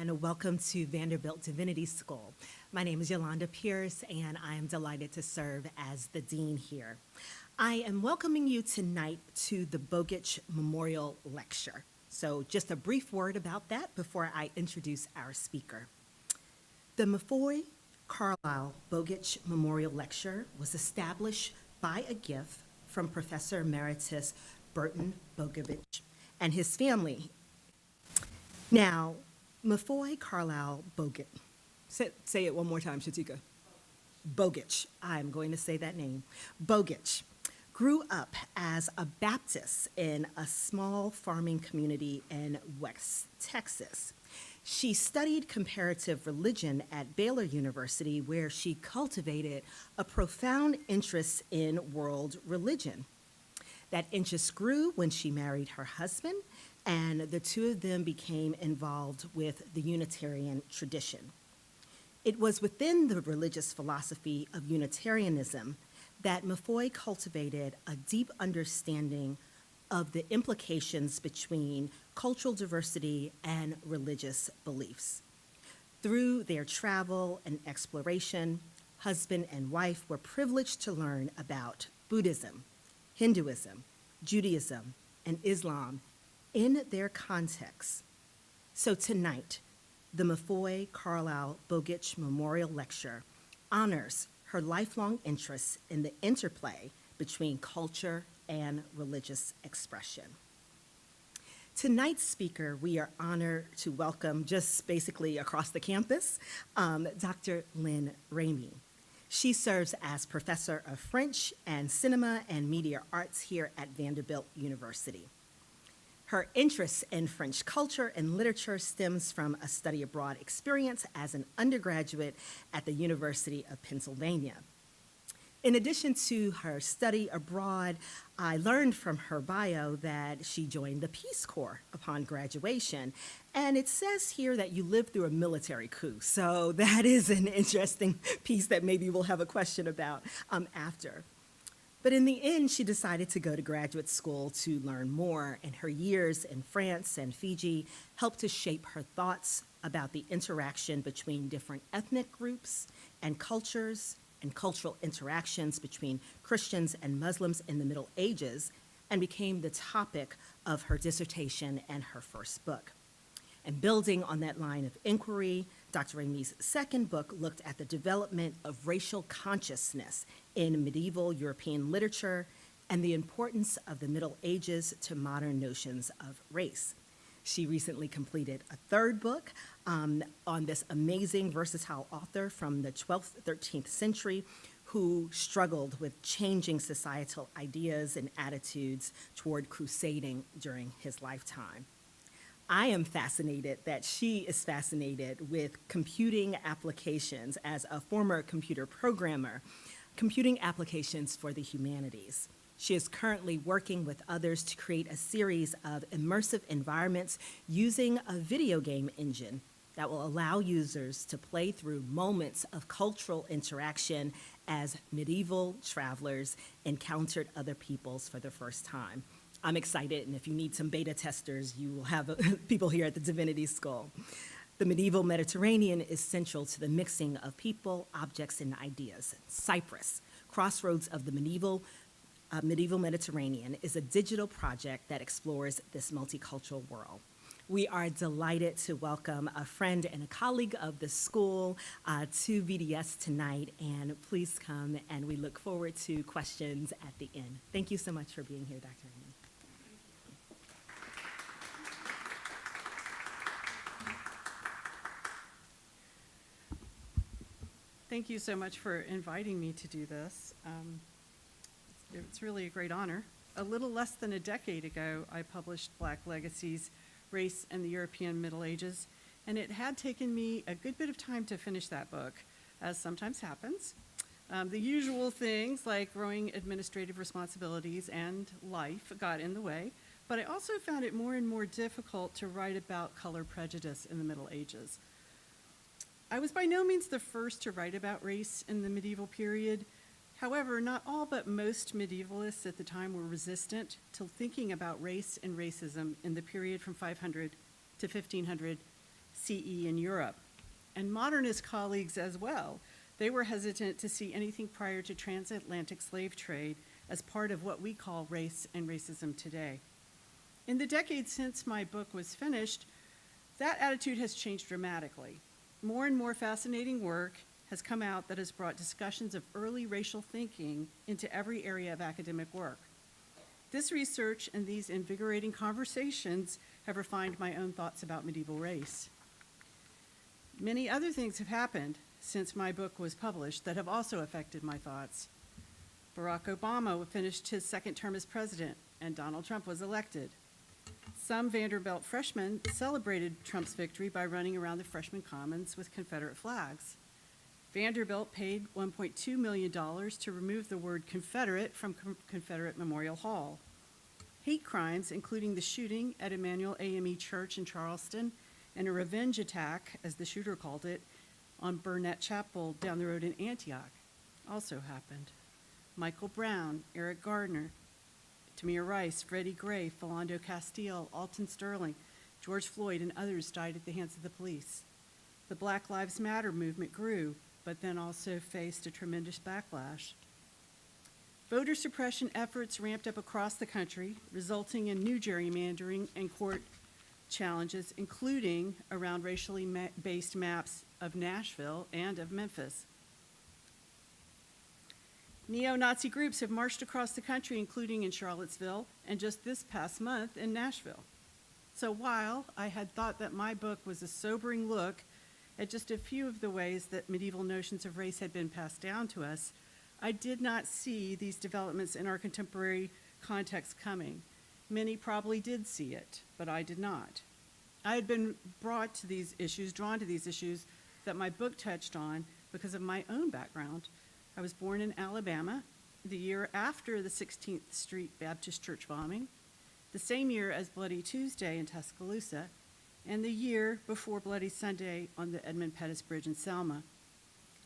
and welcome to Vanderbilt Divinity School. My name is Yolanda Pierce, and I am delighted to serve as the dean here. I am welcoming you tonight to the Bogitsh Memorial Lecture. So just a brief word about that before I introduce our speaker. The Mafoy Carlisle Bogitsh Memorial Lecture was established by a gift from Professor Emeritus Burton Bogitsh and his family. Now, Mafoy Carlisle Bogitsh, say it one more time, Shatika. Bogitsh, I'm going to say that name. Bogitsh grew up as a Baptist in a small farming community in West Texas. She studied comparative religion at Baylor University, where she cultivated a profound interest in world religion. That interest grew when she married her husband, and the two of them became involved with the Unitarian tradition. It was within the religious philosophy of Unitarianism that Mafoy cultivated a deep understanding of the implications between cultural diversity and religious beliefs. Through their travel and exploration, husband and wife were privileged to learn about Buddhism, Hinduism, Judaism, and Islam in their context. So tonight, the Mafoy Carlisle Bogitsh Memorial Lecture honors her lifelong interest in the interplay between culture and religious expression. Tonight's speaker, we are honored to welcome, just basically across the campus, Dr. Lynn Ramey. She serves as professor of French and cinema and media arts here at Vanderbilt University. Her interest in French culture and literature stems from a study abroad experience as an undergraduate at the University of Pennsylvania. In addition to her study abroad, I learned from her bio that she joined the Peace Corps upon graduation. And it says here that you lived through a military coup. So that is an interesting piece that maybe we'll have a question about after. But in the end, she decided to go to graduate school to learn more, and her years in France and Fiji helped to shape her thoughts about the interaction between different ethnic groups and cultures and cultural interactions between Christians and Muslims in the Middle Ages, and became the topic of her dissertation and her first book. And building on that line of inquiry, Dr. Ramey's second book looked at the development of racial consciousness in medieval European literature and the importance of the Middle Ages to modern notions of race. She recently completed a third book on this amazing, versatile author from the 12th, 13th century who struggled with changing societal ideas and attitudes toward crusading during his lifetime. I am fascinated that she is fascinated with computing applications as a former computer programmer, computing applications for the humanities. She is currently working with others to create a series of immersive environments using a video game engine that will allow users to play through moments of cultural interaction as medieval travelers encountered other peoples for the first time. I'm excited, and if you need some beta testers, you will have people here at the Divinity School. The medieval Mediterranean is central to the mixing of people, objects, and ideas. Cyprus, crossroads of the medieval Mediterranean, is a digital project that explores this multicultural world. We are delighted to welcome a friend and a colleague of the school to VDS tonight, and please come, and we look forward to questions at the end. Thank you so much for being here, Dr. Ramey. Thank you so much for inviting me to do this. It's really a great honor. A little less than a decade ago, I published Black Legacies, Race and the European Middle Ages, and it had taken me a good bit of time to finish that book, as sometimes happens. The usual things like growing administrative responsibilities and life got in the way, but I also found it more and more difficult to write about color prejudice in the Middle Ages. I was by no means the first to write about race in the medieval period. However, not all but most medievalists at the time were resistant to thinking about race and racism in the period from 500 to 1500 CE in Europe. And modernist colleagues as well, they were hesitant to see anything prior to transatlantic slave trade as part of what we call race and racism today. In the decades since my book was finished, that attitude has changed dramatically. More and more fascinating work has come out that has brought discussions of early racial thinking into every area of academic work. This research and these invigorating conversations have refined my own thoughts about medieval race. Many other things have happened since my book was published that have also affected my thoughts. Barack Obama finished his second term as president, and Donald Trump was elected. Some Vanderbilt freshmen celebrated Trump's victory by running around the freshman commons with Confederate flags. Vanderbilt paid $1.2 million to remove the word Confederate from Confederate Memorial Hall. Hate crimes, including the shooting at Emmanuel AME Church in Charleston and a revenge attack, as the shooter called it, on Burnett Chapel down the road in Antioch, also happened. Michael Brown, Eric Gardner, Tamir Rice, Freddie Gray, Philando Castile, Alton Sterling, George Floyd, and others died at the hands of the police. The Black Lives Matter movement grew, but then also faced a tremendous backlash. Voter suppression efforts ramped up across the country, resulting in new gerrymandering and court challenges, including around racially based maps of Nashville and of Memphis. Neo-Nazi groups have marched across the country, including in Charlottesville, and just this past month in Nashville. So while I had thought that my book was a sobering look at just a few of the ways that medieval notions of race had been passed down to us, I did not see these developments in our contemporary context coming. Many probably did see it, but I did not. I had been drawn to these issues that my book touched on because of my own background. I was born in Alabama, the year after the 16th Street Baptist Church bombing, the same year as Bloody Tuesday in Tuscaloosa, and the year before Bloody Sunday on the Edmund Pettus Bridge in Selma.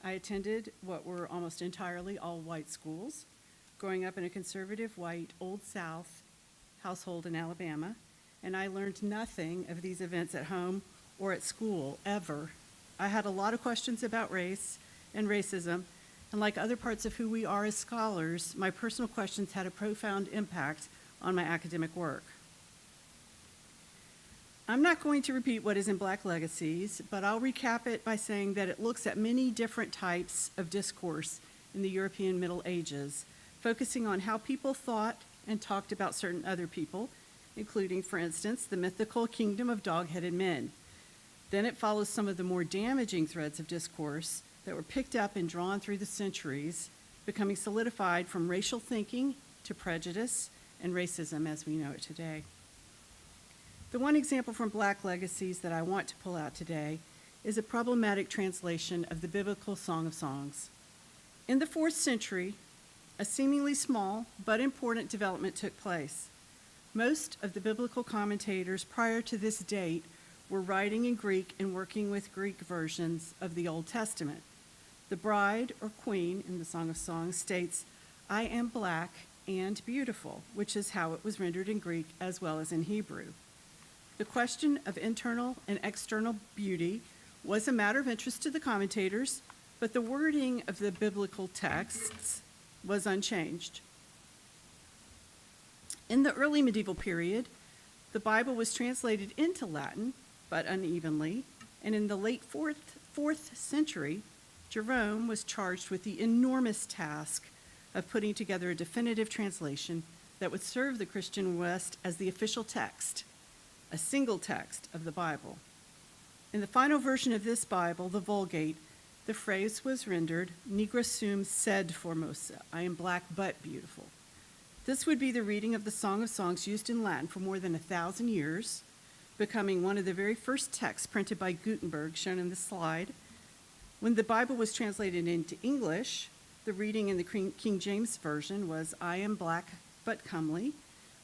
I attended what were almost entirely all-white schools, growing up in a conservative white Old South household in Alabama, and I learned nothing of these events at home or at school, ever. I had a lot of questions about race and racism, and like other parts of who we are as scholars, my personal questions had a profound impact on my academic work. I'm not going to repeat what is in Black Legacies, but I'll recap it by saying that it looks at many different types of discourse in the European Middle Ages, focusing on how people thought and talked about certain other people, including, for instance, the mythical kingdom of dog-headed men. Then it follows some of the more damaging threads of discourse that were picked up and drawn through the centuries, becoming solidified from racial thinking to prejudice and racism as we know it today. The one example from Black Legacies that I want to pull out today is a problematic translation of the biblical Song of Songs. In the 4th century, a seemingly small but important development took place. Most of the biblical commentators prior to this date were writing in Greek and working with Greek versions of the Old Testament. The bride or queen in the Song of Songs states, "I am black and beautiful," which is how it was rendered in Greek as well as in Hebrew. The question of internal and external beauty was a matter of interest to the commentators, but the wording of the biblical texts was unchanged. In the early medieval period, the Bible was translated into Latin, but unevenly, and in the late 4th century, Jerome was charged with the enormous task of putting together a definitive translation that would serve the Christian West as the official text, a single text of the Bible. In the final version of this Bible, the Vulgate, the phrase was rendered, "Nigra sum sed formosa," I am black but beautiful. This would be the reading of the Song of Songs used in Latin for more than 1,000 years, becoming one of the very first texts printed by Gutenberg, shown in the slide. When the Bible was translated into English, the reading in the King James Version was, "I am black but comely,"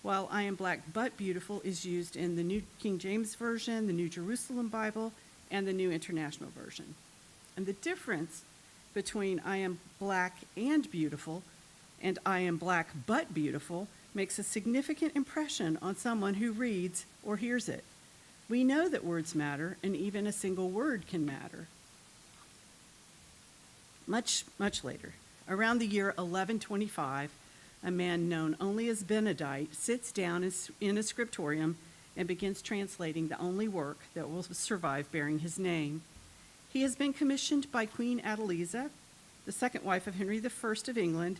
while "I am black but beautiful" is used in the New King James Version, the New Jerusalem Bible, and the New International Version. And the difference between "I am black and beautiful" and "I am black but beautiful" makes a significant impression on someone who reads or hears it. We know that words matter, and even a single word can matter. Much, much later, around the year 1125, a man known only as Benedict sits down in a scriptorium and begins translating the only work that will survive bearing his name. He has been commissioned by Queen Adeliza, the second wife of Henry I of England,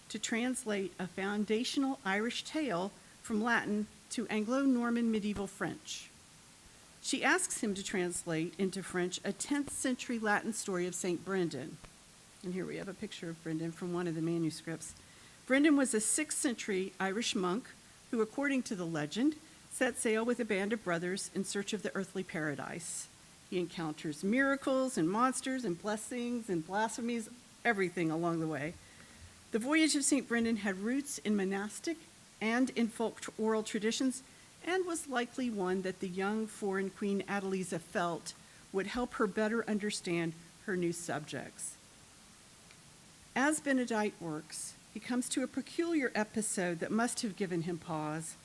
to translate a foundational Irish tale from Latin to Anglo-Norman medieval French. She asks him to translate into French a 10th century Latin story of St. Brendan. And here we have a picture of Brendan from one of the manuscripts. Brendan was a 6th century Irish monk who, according to the legend, set sail with a band of brothers in search of the earthly paradise. He encounters miracles and monsters and blessings and blasphemies, everything along the way. The voyage of St. Brendan had roots in monastic and in folk oral traditions, and was likely one that the young foreign Queen Adeliza felt would help her better understand her new subjects. As Benedict works, he comes to a peculiar episode that must have given him pause.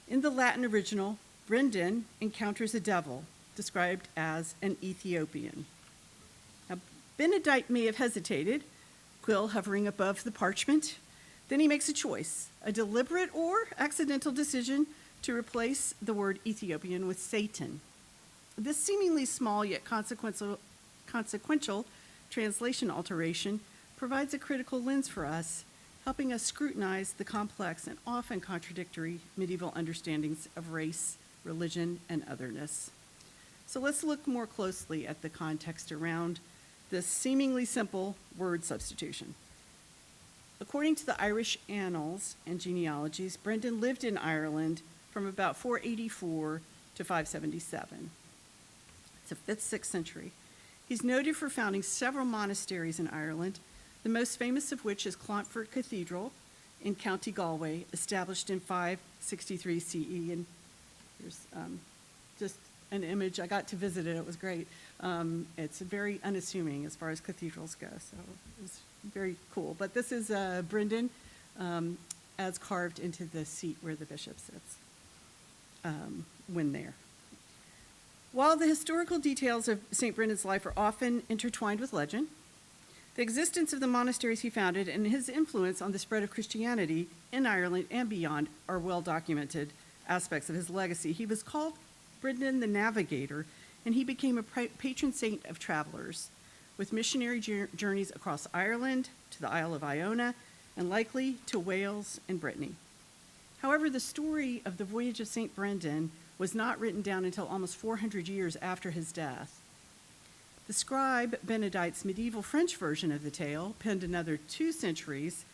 In the Latin original, Brendan encounters a devil, described as an Ethiopian. Now, Benedict may have hesitated, quill hovering above the parchment. Then he makes a choice, a deliberate or accidental decision to replace the word Ethiopian with Satan. This seemingly small yet consequential translation alteration provides a critical lens for us, helping us scrutinize the complex and often contradictory medieval understandings of race, religion, and otherness. So let's look more closely at the context around this seemingly simple word substitution. According to the Irish annals and genealogies, Brendan lived in Ireland from about 484 to 577. It's the 5th, 6th century. He's noted for founding several monasteries in Ireland, the most famous of which is Clonfert Cathedral in County Galway, established in 563 CE. And here's just an image. I got to visit it. It was great. It's very unassuming as far as cathedrals go, so it was very cool. But this is Brendan as carved into the seat where the bishop sits when there. While the historical details of St. Brendan's life are often intertwined with legend, the existence of the monasteries he founded and his influence on the spread of Christianity in Ireland and beyond are well-documented aspects of his legacy. He was called Brendan the Navigator, and he became a patron saint of travelers, with missionary journeys across Ireland to the Isle of Iona, and likely to Wales and Brittany. However, the story of the voyage of St. Brendan was not written down until almost 400 years after his death. The scribe Benedict's medieval French version of the tale, penned another 2 centuries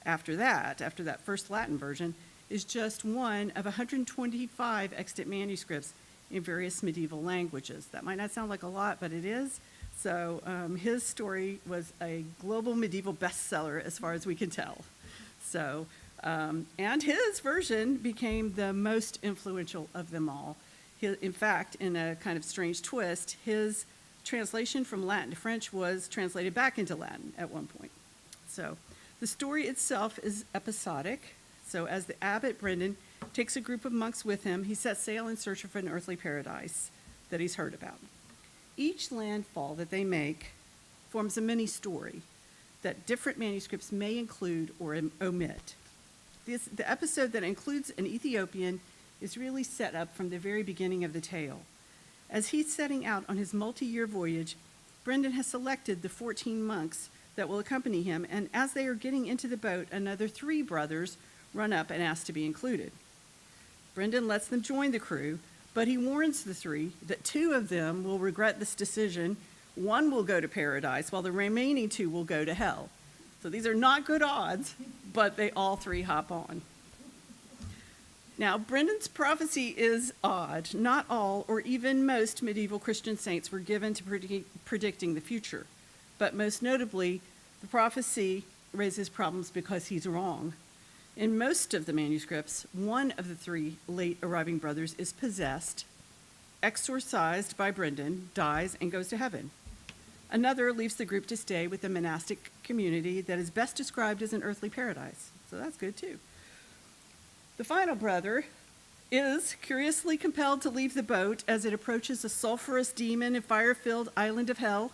after that first Latin version, is just one of 125 extant manuscripts in various medieval languages. That might not sound like a lot, but it is. So his story was a global medieval bestseller as far as we can tell. So, and his version became the most influential of them all. In fact, in a kind of strange twist, his translation from Latin to French was translated back into Latin at one point. So the story itself is episodic. So as the abbot Brendan takes a group of monks with him, he sets sail in search of an earthly paradise that he's heard about. Each landfall that they make forms a mini story that different manuscripts may include or omit. The episode that includes an Ethiopian is really set up from the very beginning of the tale. As he's setting out on his multi-year voyage, Brendan has selected the 14 monks that will accompany him, and as they are getting into the boat, another 3 brothers run up and ask to be included. Brendan lets them join the crew, but he warns the 3 that 2 of them will regret this decision. 1 will go to paradise, while the remaining 2 will go to hell. So these are not good odds, but they all 3 hop on. Now, Brendan's prophecy is odd. Not all, or even most, medieval Christian saints were given to predicting the future. But most notably, the prophecy raises problems because he's wrong. In most of the manuscripts, 1 of the 3 late arriving brothers is possessed, exorcised by Brendan, dies, and goes to heaven. Another leaves the group to stay with the monastic community that is best described as an earthly paradise. So that's good too. The final brother is curiously compelled to leave the boat as it approaches a sulfurous demon and fire-filled island of hell,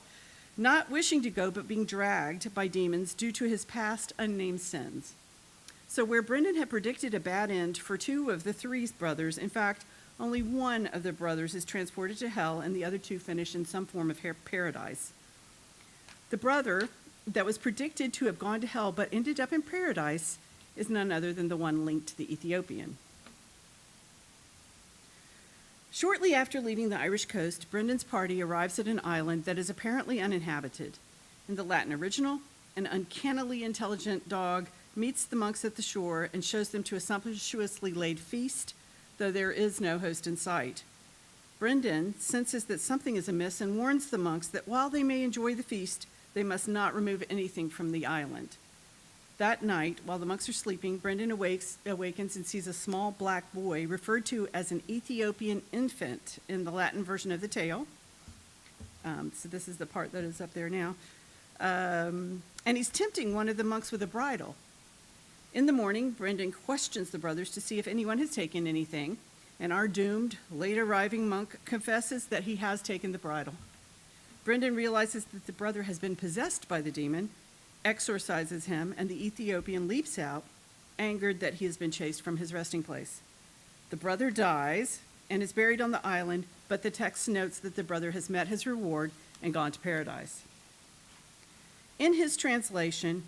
not wishing to go but being dragged by demons due to his past unnamed sins. So where Brendan had predicted a bad end for 2 of the 3 brothers, in fact, only one of the brothers is transported to hell and the other 2 finish in some form of paradise. The brother that was predicted to have gone to hell but ended up in paradise is none other than the one linked to the Ethiopian. Shortly after leaving the Irish coast, Brendan's party arrives at an island that is apparently uninhabited. In the Latin original, an uncannily intelligent dog meets the monks at the shore and shows them to a sumptuously laid feast, though there is no host in sight. Brendan senses that something is amiss and warns the monks that while they may enjoy the feast, they must not remove anything from the island. That night, while the monks are sleeping, Brendan awakens and sees a small black boy referred to as an Ethiopian infant in the Latin version of the tale. So this is the part that is up there now. And he's tempting one of the monks with a bridle. In the morning, Brendan questions the brothers to see if anyone has taken anything, and our doomed, late-arriving monk confesses that he has taken the bridle. Brendan realizes that the brother has been possessed by the demon, exorcises him, and the Ethiopian leaps out, angered that he has been chased from his resting place. The brother dies and is buried on the island, but the text notes that the brother has met his reward and gone to paradise. In his translation,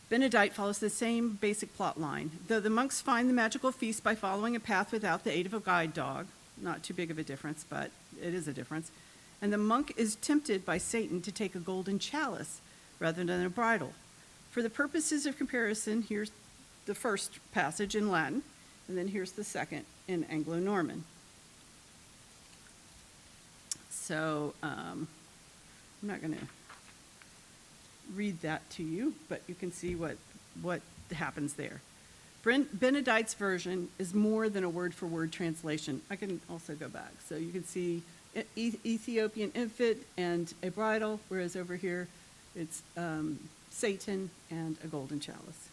Benedict follows the same basic plot line. Though the monks find the magical feast by following a path without the aid of a guide dog, not too big of a difference, but it is a difference, and the monk is tempted by Satan to take a golden chalice rather than a bridle. For the purposes of comparison, here's the first passage in Latin, and then here's the second in Anglo-Norman. So I'm not going to read that to you, but you can see what happens there. Benedict's version is more than a word-for-word translation. I can also go back. So you can see Ethiopian infant and a bridle, whereas over here it's Satan and a golden chalice.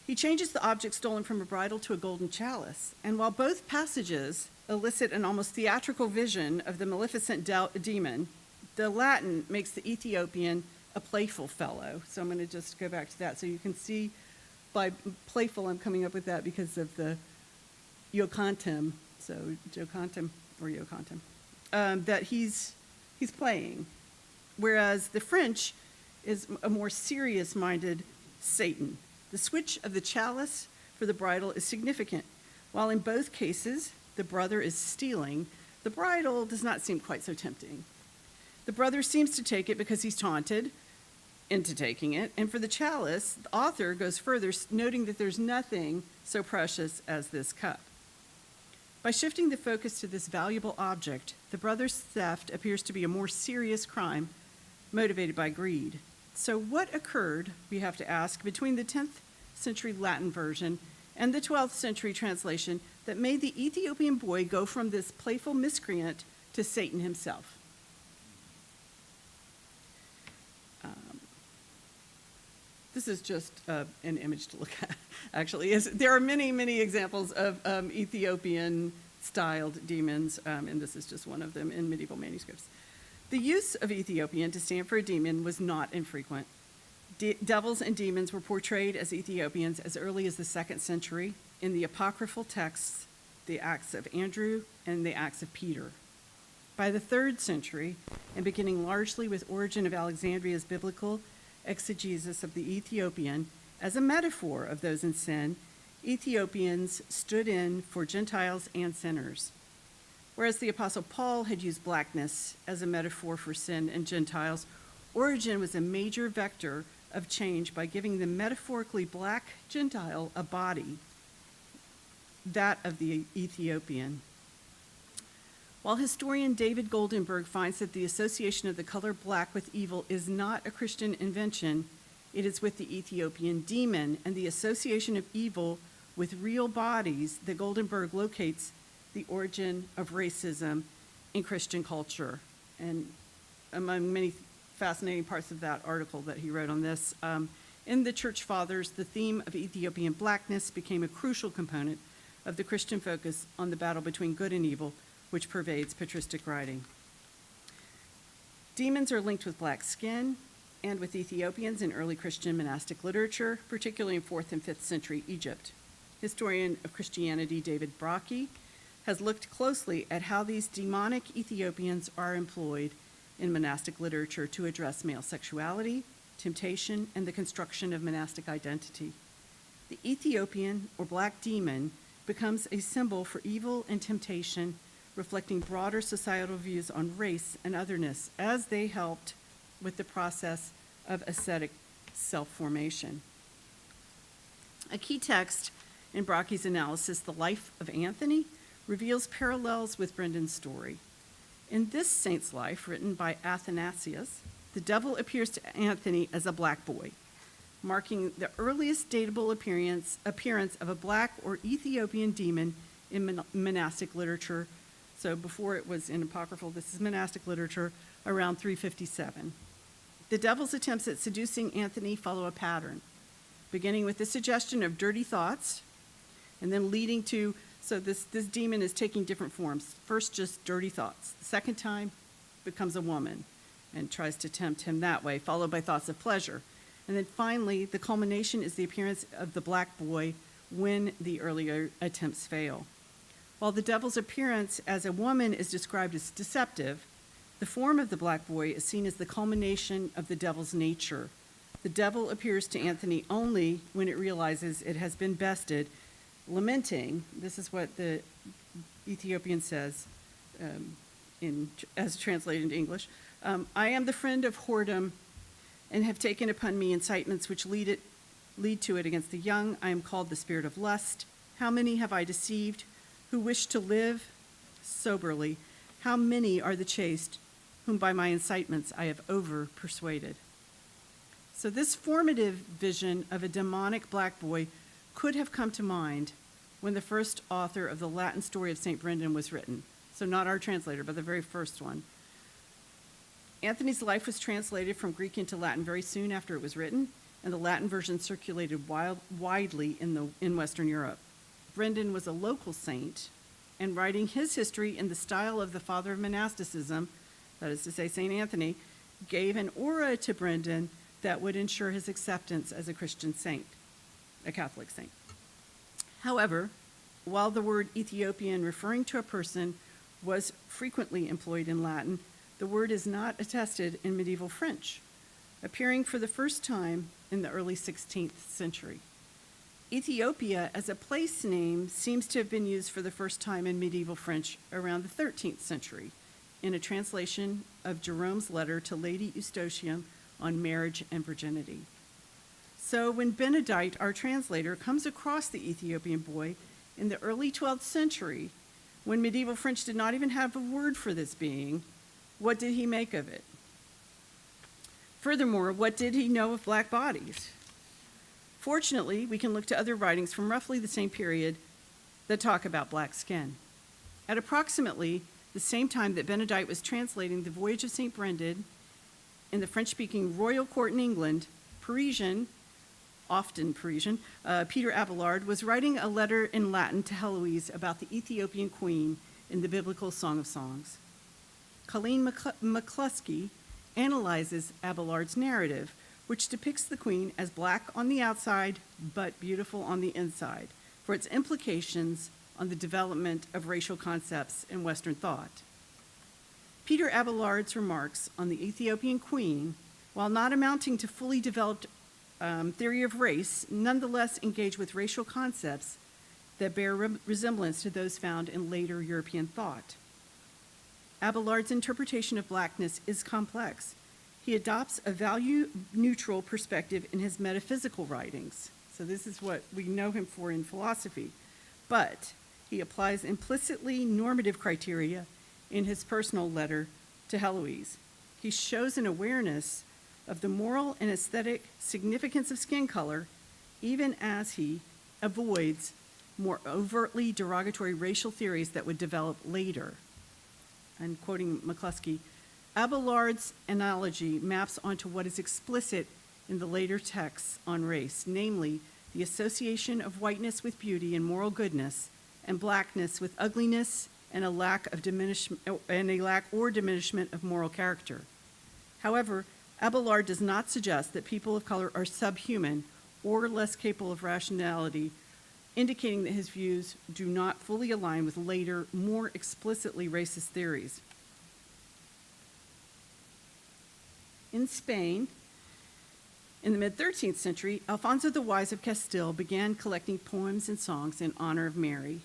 He changes the object stolen from a bridle to a golden chalice, and while both passages elicit an almost theatrical vision of the maleficent demon, the Latin makes the Ethiopian a playful fellow. So I'm going to just go back to that. So you can see by playful, I'm coming up with that because of the Iocantem, so Jocantem or Iocantem, that he's playing. Whereas the French is a more serious-minded Satan. The switch of the chalice for the bridle is significant. While in both cases the brother is stealing, the bridle does not seem quite so tempting. The brother seems to take it because he's taunted into taking it, and for the chalice, the author goes further, noting that there's nothing so precious as this cup. By shifting the focus to this valuable object, the brother's theft appears to be a more serious crime motivated by greed. So what occurred, we have to ask, between the 10th century Latin version and the 12th century translation that made the Ethiopian boy go from this playful miscreant to Satan himself? This is just an image to look at, actually. There are many, many examples of Ethiopian-styled demons, and this is just one of them in medieval manuscripts. The use of Ethiopian to stand for a demon was not infrequent. Devils and demons were portrayed as Ethiopians as early as the 2nd century in the apocryphal texts, the Acts of Andrew and the Acts of Peter. By the 3rd century, and beginning largely with Origen of Alexandria's biblical exegesis of the Ethiopian as a metaphor of those in sin, Ethiopians stood in for Gentiles and sinners. Whereas the Apostle Paul had used blackness as a metaphor for sin and Gentiles, Origen was a major vector of change by giving the metaphorically black Gentile a body, that of the Ethiopian. While historian David Goldenberg finds that the association of the color black with evil is not a Christian invention, it is with the Ethiopian demon and the association of evil with real bodies that Goldenberg locates the origin of racism in Christian culture. And among many fascinating parts of that article that he wrote on this, In the Church Fathers, the theme of Ethiopian blackness became a crucial component of the Christian focus on the battle between good and evil, which pervades patristic writing. Demons are linked with black skin and with Ethiopians in early Christian monastic literature, particularly in 4th and 5th century Egypt. Historian of Christianity David Brockie has looked closely at how these demonic Ethiopians are employed in monastic literature to address male sexuality, temptation, and the construction of monastic identity. The Ethiopian or black demon becomes a symbol for evil and temptation, reflecting broader societal views on race and otherness as they helped with the process of ascetic self-formation. A key text in Brockie's analysis, The Life of Anthony, reveals parallels with Brendan's story. In this saint's life, written by Athanasius, the devil appears to Anthony as a black boy, marking the earliest datable appearance of a black or Ethiopian demon in monastic literature. So before it was in apocryphal, this is monastic literature, around 357. The devil's attempts at seducing Anthony follow a pattern, beginning with the suggestion of dirty thoughts, and then leading to, so this demon is taking different forms. First, just dirty thoughts. The second time, becomes a woman and tries to tempt him that way, followed by thoughts of pleasure. And then finally, the culmination is the appearance of the black boy when the earlier attempts fail. While the devil's appearance as a woman is described as deceptive, the form of the black boy is seen as the culmination of the devil's nature. The devil appears to Anthony only when it realizes it has been bested, lamenting, this is what the Ethiopian says, as translated into English, I am the friend of whoredom and have taken upon me incitements which lead to it against the young. I am called the spirit of lust. How many have I deceived who wish to live soberly? How many are the chaste whom by my incitements I have over-persuaded? So this formative vision of a demonic black boy could have come to mind when the first author of the Latin story of St. Brendan was written. So not our translator, but the very first one. Anthony's life was translated from Greek into Latin very soon after it was written, and the Latin version circulated widely in Western Europe. Brendan was a local saint, and writing his history in the style of the father of monasticism, that is to say, St. Anthony, gave an aura to Brendan that would ensure his acceptance as a Christian saint, a Catholic saint. However, while the word Ethiopian referring to a person was frequently employed in Latin, the word is not attested in medieval French, appearing for the first time in the early 16th century. Ethiopia as a place name seems to have been used for the first time in medieval French around the 13th century in a translation of Jerome's letter to Lady Eustochium on marriage and virginity. So when Benedict, our translator, comes across the Ethiopian boy in the early 12th century, when medieval French did not even have a word for this being, what did he make of it? Furthermore, what did he know of black bodies? Fortunately, we can look to other writings from roughly the same period that talk about black skin. At approximately the same time that Benedict was translating the Voyage of St. Brendan in the French-speaking royal court in England, often Parisian, Peter Abelard was writing a letter in Latin to Heloise about the Ethiopian queen in the biblical Song of Songs. Colleen McCluskey analyzes Abelard's narrative, which depicts the queen as black on the outside but beautiful on the inside, for its implications on the development of racial concepts in Western thought. Peter Abelard's remarks on the Ethiopian queen, while not amounting to fully developed theory of race, nonetheless engage with racial concepts that bear resemblance to those found in later European thought. Abelard's interpretation of blackness is complex. He adopts a value-neutral perspective in his metaphysical writings. So this is what we know him for in philosophy. But he applies implicitly normative criteria in his personal letter to Heloise. He shows an awareness of the moral and aesthetic significance of skin color, even as he avoids more overtly derogatory racial theories that would develop later. And quoting McCluskey, Abelard's analogy maps onto what is explicit in the later texts on race, namely the association of whiteness with beauty and moral goodness, and blackness with ugliness and a lack or diminishment of moral character. However, Abelard does not suggest that people of color are subhuman or less capable of rationality, indicating that his views do not fully align with later, more explicitly racist theories. In Spain, in the mid-13th century, Alfonso the Wise of Castile began collecting poems and songs in honor of Mary.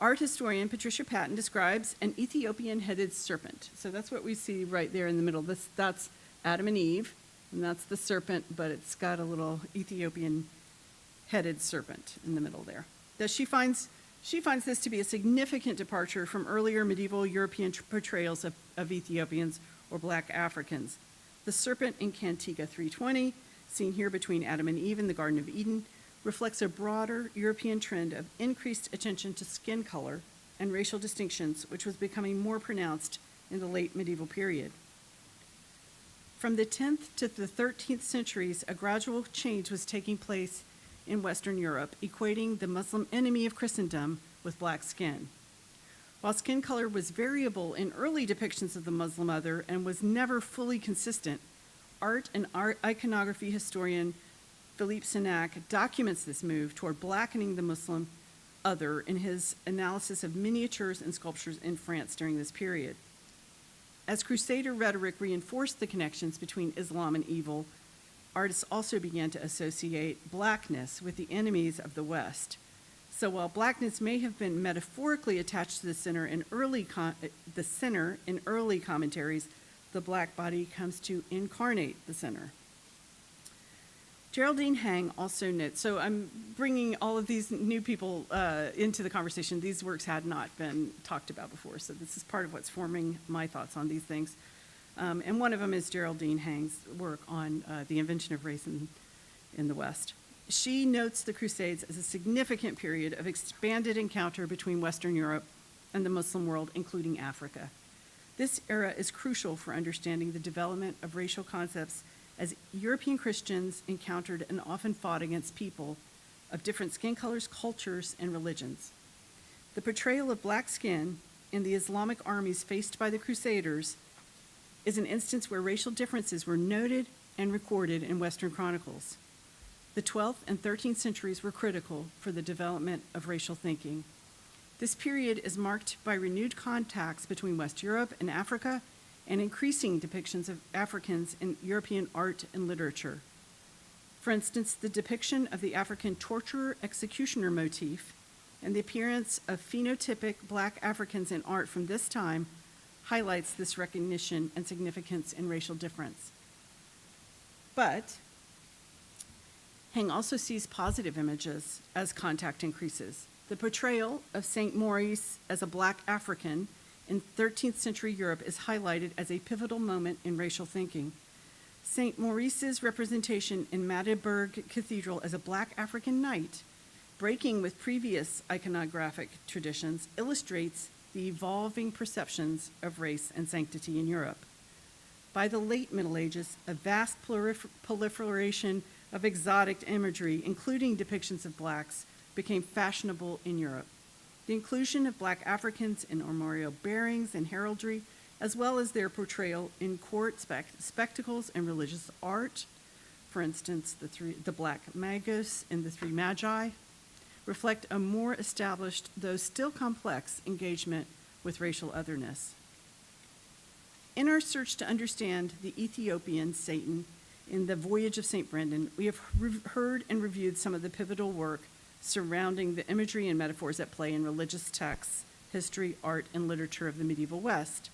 Art historian Patricia Patton describes an Ethiopian-headed serpent. So that's what we see right there in the middle. That's Adam and Eve, and that's the serpent, but it's got a little Ethiopian-headed serpent in the middle there. She finds this to be a significant departure from earlier medieval European portrayals of Ethiopians or black Africans. The serpent in Cantiga 320, seen here between Adam and Eve in the Garden of Eden, reflects a broader European trend of increased attention to skin color and racial distinctions, which was becoming more pronounced in the late medieval period. From the 10th to the 13th centuries, a gradual change was taking place in Western Europe, equating the Muslim enemy of Christendom with black skin. While skin color was variable in early depictions of the Muslim other and was never fully consistent, art and iconography historian Philippe Sénac documents this move toward blackening the Muslim other in his analysis of miniatures and sculptures in France during this period. As Crusader rhetoric reinforced the connections between Islam and evil, artists also began to associate blackness with the enemies of the West. So while blackness may have been metaphorically attached to the sinner in early commentaries, the black body comes to incarnate the sinner. Geraldine Hang also notes, so I'm bringing all of these new people into the conversation. These works had not been talked about before, so this is part of what's forming my thoughts on these things. And one of them is Geraldine Hang's work on the invention of race in the West. She notes the Crusades as a significant period of expanded encounter between Western Europe and the Muslim world, including Africa. This era is crucial for understanding the development of racial concepts as European Christians encountered and often fought against people of different skin colors, cultures, and religions. The portrayal of black skin in the Islamic armies faced by the Crusaders is an instance where racial differences were noted and recorded in Western chronicles. The 12th and 13th centuries were critical for the development of racial thinking. This period is marked by renewed contacts between West Europe and Africa and increasing depictions of Africans in European art and literature. For instance, the depiction of the African torturer-executioner motif and the appearance of phenotypic black Africans in art from this time highlights this recognition and significance in racial difference. But Hang also sees positive images as contact increases. The portrayal of Saint Maurice as a black African in 13th century Europe is highlighted as a pivotal moment in racial thinking. Saint Maurice's representation in Magdeburg Cathedral as a black African knight, breaking with previous iconographic traditions, illustrates the evolving perceptions of race and sanctity in Europe. By the late Middle Ages, a vast proliferation of exotic imagery, including depictions of blacks, became fashionable in Europe. The inclusion of black Africans in armorial bearings and heraldry, as well as their portrayal in court spectacles and religious art, for instance, the black magos and the three magi, reflect a more established, though still complex, engagement with racial otherness. In our search to understand the Ethiopian Satan in the Voyage of St. Brendan, we have heard and reviewed some of the pivotal work surrounding the imagery and metaphors at play in religious texts, history, art, and literature of the medieval West.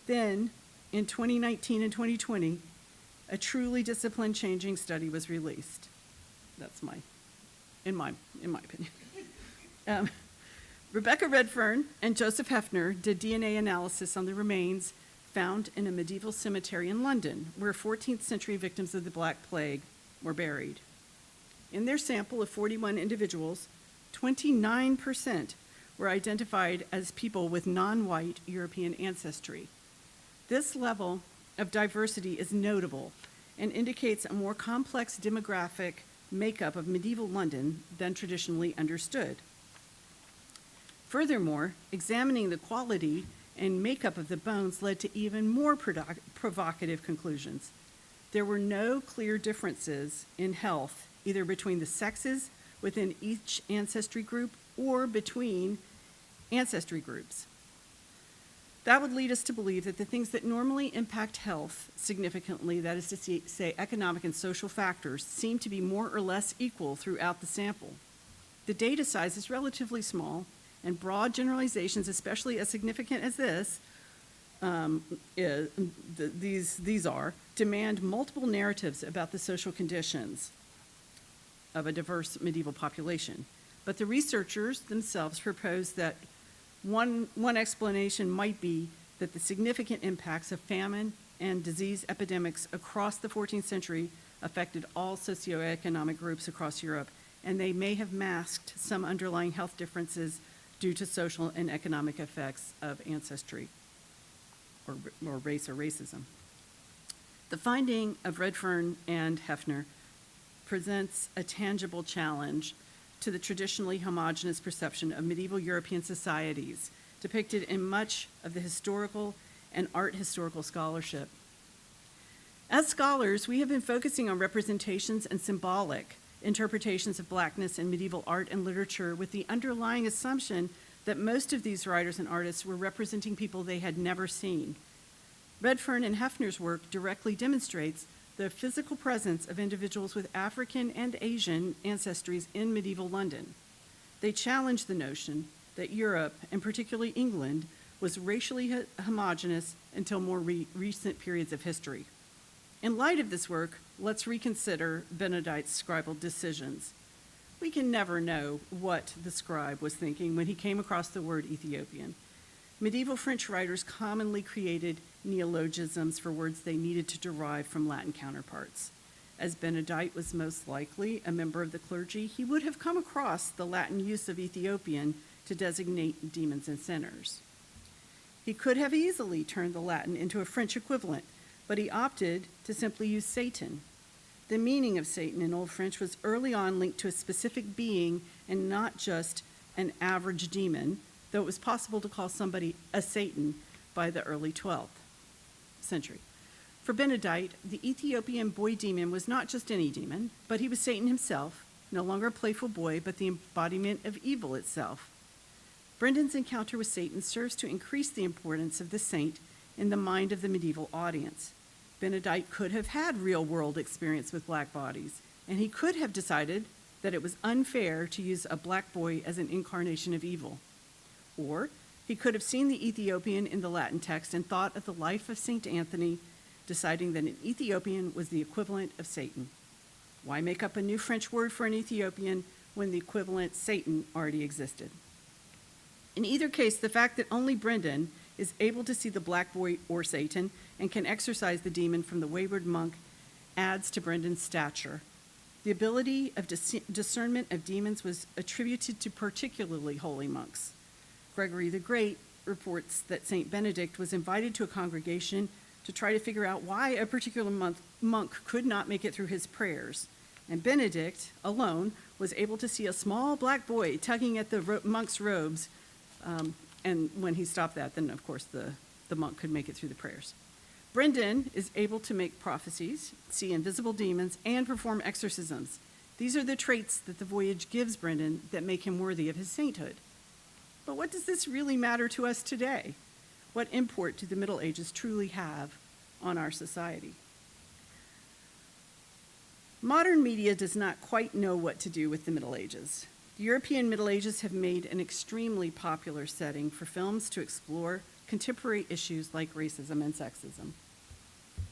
Then, in 2019 and 2020, a truly discipline-changing study was released. That's in my opinion. Rebecca Redfern and Joseph Hefner did DNA analysis on the remains found in a medieval cemetery in London, where 14th century victims of the Black Plague were buried. In their sample of 41 individuals, 29% were identified as people with non-white European ancestry. This level of diversity is notable and indicates a more complex demographic makeup of medieval London than traditionally understood. Furthermore, examining the quality and makeup of the bones led to even more provocative conclusions. There were no clear differences in health, either between the sexes within each ancestry group or between ancestry groups. That would lead us to believe that the things that normally impact health significantly, that is to say economic and social factors, seem to be more or less equal throughout the sample. The data size is relatively small, and broad generalizations, especially as significant as this, these are, demand multiple narratives about the social conditions of a diverse medieval population. But the researchers themselves propose that one explanation might be that the significant impacts of famine and disease epidemics across the 14th century affected all socioeconomic groups across Europe, and they may have masked some underlying health differences due to social and economic effects of ancestry or race or racism. The finding of Redfern and Hefner presents a tangible challenge to the traditionally homogeneous perception of medieval European societies depicted in much of the historical and art historical scholarship. As scholars, we have been focusing on representations and symbolic interpretations of Blackness in medieval art and literature with the underlying assumption that most of these writers and artists were representing people they had never seen. Redfern and Hefner's work directly demonstrates the physical presence of individuals with African and Asian ancestries in medieval London. They challenge the notion that Europe, and particularly England, was racially homogeneous until more recent periods of history. In light of this work, let's reconsider Benedict's scribal decisions. We can never know what the scribe was thinking when he came across the word Ethiopian. Medieval French writers commonly created neologisms for words they needed to derive from Latin counterparts. As Benedict was most likely a member of the clergy, he would have come across the Latin use of Ethiopian to designate demons and sinners. He could have easily turned the Latin into a French equivalent, but he opted to simply use Satan. The meaning of Satan in Old French was early on linked to a specific being and not just an average demon, though it was possible to call somebody a Satan by the early 12th century. For Benedict, the Ethiopian boy demon was not just any demon, but he was Satan himself, no longer a playful boy, but the embodiment of evil itself. Brendan's encounter with Satan serves to increase the importance of the saint in the mind of the medieval audience. Benedict could have had real-world experience with black bodies, and he could have decided that it was unfair to use a black boy as an incarnation of evil. Or he could have seen the Ethiopian in the Latin text and thought of the life of St. Anthony, deciding that an Ethiopian was the equivalent of Satan. Why make up a new French word for an Ethiopian when the equivalent Satan already existed? In either case, the fact that only Brendan is able to see the black boy or Satan and can exorcise the demon from the wayward monk adds to Brendan's stature. The ability of discernment of demons was attributed to particularly holy monks. Gregory the Great reports that St. Benedict was invited to a congregation to try to figure out why a particular monk could not make it through his prayers. And Benedict, alone, was able to see a small black boy tugging at the monk's robes. And when he stopped that, then of course the monk could make it through the prayers. Brendan is able to make prophecies, see invisible demons, and perform exorcisms. These are the traits that the voyage gives Brendan that make him worthy of his sainthood. But what does this really matter to us today? What import do the Middle Ages truly have on our society? Modern media does not quite know what to do with the Middle Ages. The European Middle Ages have made an extremely popular setting for films to explore contemporary issues like racism and sexism.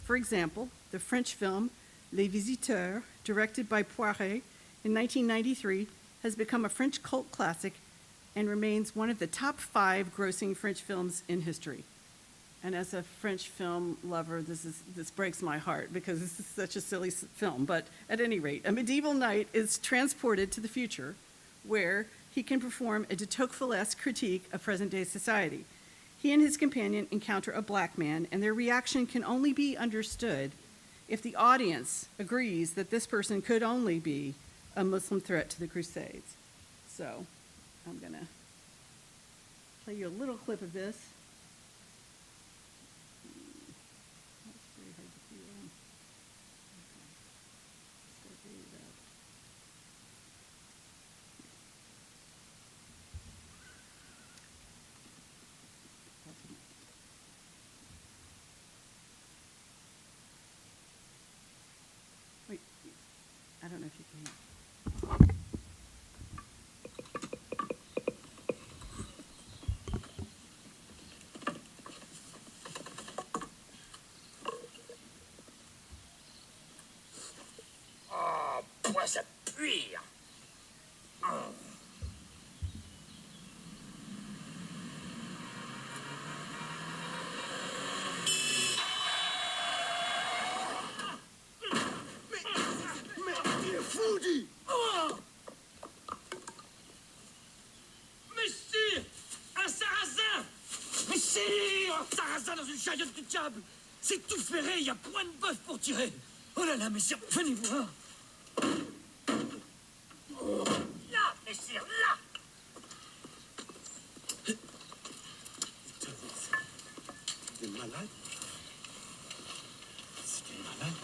For example, the French film Les Visiteurs, directed by Poiret in 1993, has become a French cult classic and remains one of the top 5 grossing French films in history. And as a French film lover, this breaks my heart because this is such a silly film. But at any rate, a medieval knight is transported to the future where he can perform a de Tocqueville-esque critique of present-day society. He and his companion encounter a black man, and their reaction can only be understood if the audience agrees that this person could only be a Muslim threat to the Crusades. So I'm going to play you a little clip of this. That's very hard to see. Okay. Just gotta bring it up. Wait, I don't know if you can. Moi, ça pue. Mais il est fou, dit. Mais si, un sarrasin. Mais si, un sarrasin dans une chariote du diable. C'est tout ferré, il y a point de bœuf pour tirer. Oh là là, messire, venez voir. Là, messire, là. T'es malade? C'était malade?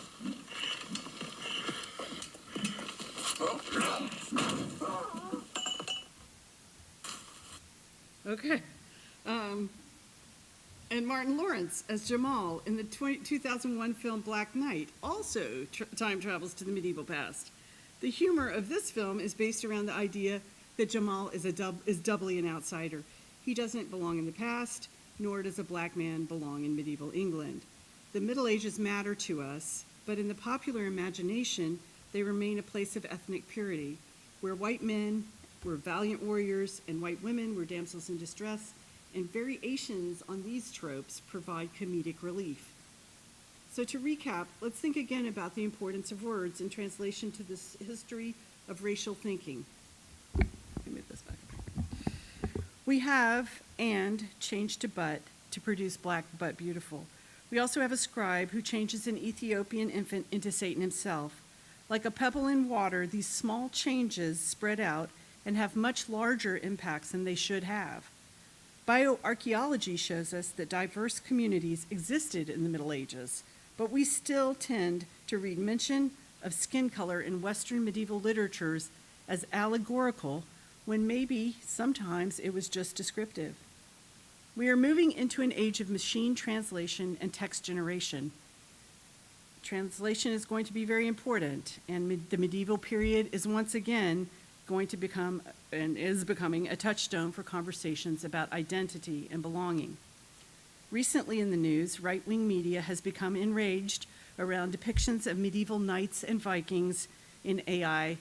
Okay. And Martin Lawrence as Jamal in the 2001 film Black Knight also time travels to the medieval past. The humor of this film is based around the idea that Jamal is doubly an outsider. He doesn't belong in the past, nor does a black man belong in medieval England. The Middle Ages matter to us, but in the popular imagination, they remain a place of ethnic purity, where white men were valiant warriors and white women were damsels in distress, and variations on these tropes provide comedic relief. So to recap, let's think again about the importance of words in translation to this history of racial thinking. Let me move this back. We have and changed to but to produce black but beautiful. We also have a scribe who changes an Ethiopian infant into Satan himself. Like a pebble in water, these small changes spread out and have much larger impacts than they should have. Bioarchaeology shows us that diverse communities existed in the Middle Ages, but we still tend to read mention of skin color in Western medieval literatures as allegorical when maybe sometimes it was just descriptive. We are moving into an age of machine translation and text generation. Translation is going to be very important, and the medieval period is once again going to become and is becoming a touchstone for conversations about identity and belonging. Recently in the news, right-wing media has become enraged around depictions of medieval knights and Vikings in AI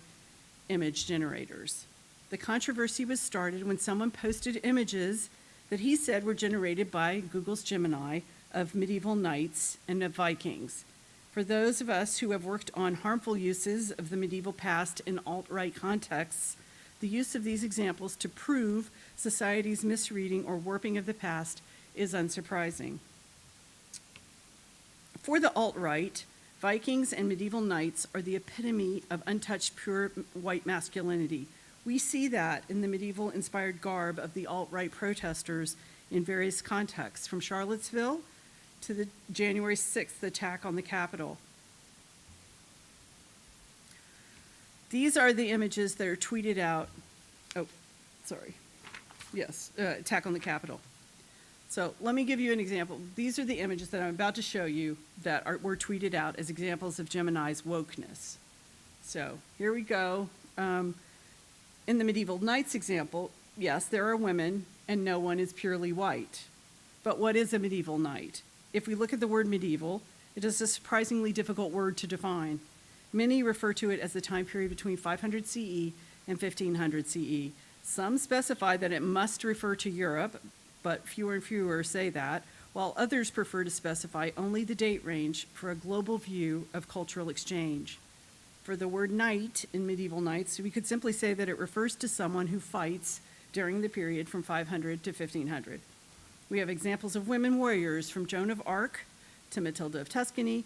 image generators. The controversy was started when someone posted images that he said were generated by Google's Gemini of medieval knights and of Vikings. For those of us who have worked on harmful uses of the medieval past in alt-right contexts, the use of these examples to prove society's misreading or warping of the past is unsurprising. For the alt-right, Vikings and medieval knights are the epitome of untouched pure white masculinity. We see that in the medieval-inspired garb of the alt-right protesters in various contexts, from Charlottesville to the January 6th attack on the Capitol. These are the images that are tweeted out. Attack on the Capitol. So let me give you an example. These are the images that I'm about to show you that were tweeted out as examples of Gemini's wokeness. So here we go. In the medieval knights example, yes, there are women and no one is purely white. But what is a medieval knight? If we look at the word medieval, it is a surprisingly difficult word to define. Many refer to it as the time period between 500 CE and 1500 CE. Some specify that it must refer to Europe, but fewer and fewer say that, while others prefer to specify only the date range for a global view of cultural exchange. For the word knight in medieval knights, we could simply say that it refers to someone who fights during the period from 500 to 1500. We have examples of women warriors from Joan of Arc to Matilda of Tuscany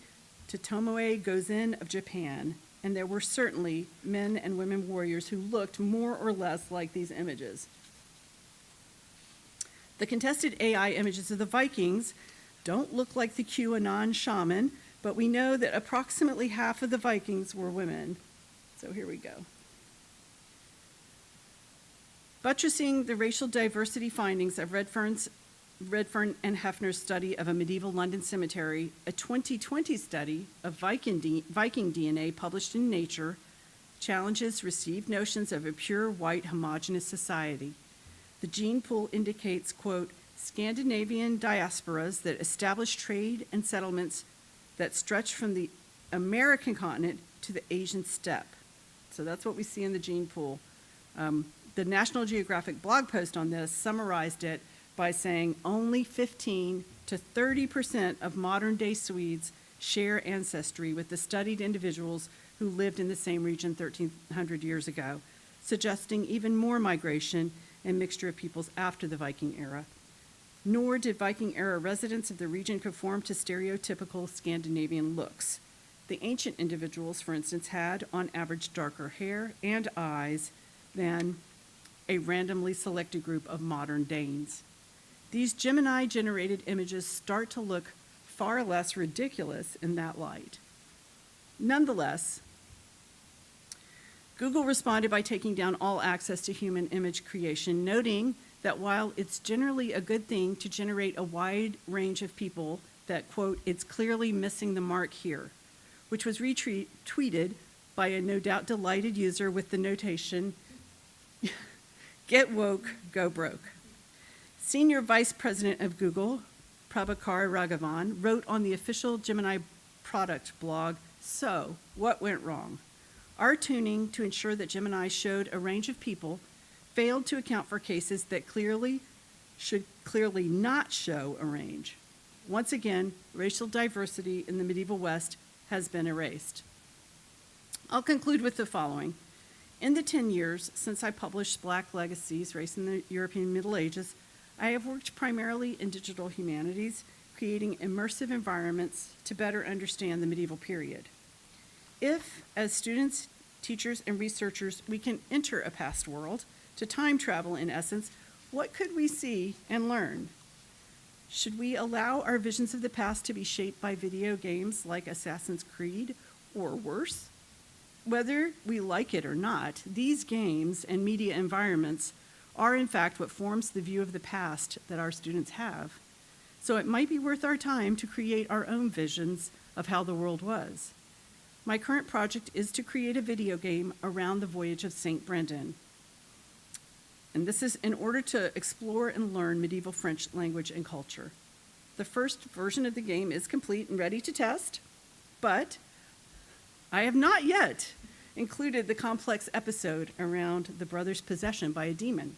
to Tomoe Gozen of Japan, and there were certainly men and women warriors who looked more or less like these images. The contested AI images of the Vikings don't look like the QAnon shaman, but we know that approximately half of the Vikings were women. So here we go. Buttressing the racial diversity findings of Redfern and Hefner's study of a medieval London cemetery, a 2020 study of Viking DNA published in Nature challenges received notions of a pure white homogeneous society. The gene pool indicates, quote, Scandinavian diasporas that establish trade and settlements that stretch from the American continent to the Asian steppe. So that's what we see in the gene pool. The National Geographic blog post on this summarized it by saying only 15 to 30% of modern-day Swedes share ancestry with the studied individuals who lived in the same region 1,300 years ago, suggesting even more migration and mixture of peoples after the Viking era. Nor did Viking-era residents of the region conform to stereotypical Scandinavian looks. The ancient individuals, for instance, had, on average, darker hair and eyes than a randomly selected group of modern Danes. These Gemini-generated images start to look far less ridiculous in that light. Nonetheless, Google responded by taking down all access to human image creation, noting that while it's generally a good thing to generate a wide range of people, that, quote, it's clearly missing the mark here, which was retweeted by a no doubt delighted user with the notation, get woke, go broke. Senior Vice President of Google, Prabhakar Raghavan, wrote on the official Gemini product blog, so, what went wrong? Our tuning to ensure that Gemini showed a range of people failed to account for cases that should clearly not show a range. Once again, racial diversity in the medieval West has been erased. I'll conclude with the following. In the 10 years since I published Black Legacies, Race in the European Middle Ages, I have worked primarily in digital humanities, creating immersive environments to better understand the medieval period. If, as students, teachers, and researchers, we can enter a past world, to time travel in essence, what could we see and learn? Should we allow our visions of the past to be shaped by video games like Assassin's Creed, or worse? Whether we like it or not, these games and media environments are in fact what forms the view of the past that our students have. So it might be worth our time to create our own visions of how the world was. My current project is to create a video game around the voyage of St. Brendan. And this is in order to explore and learn medieval French language and culture. The first version of the game is complete and ready to test, but I have not yet included the complex episode around the brother's possession by a demon,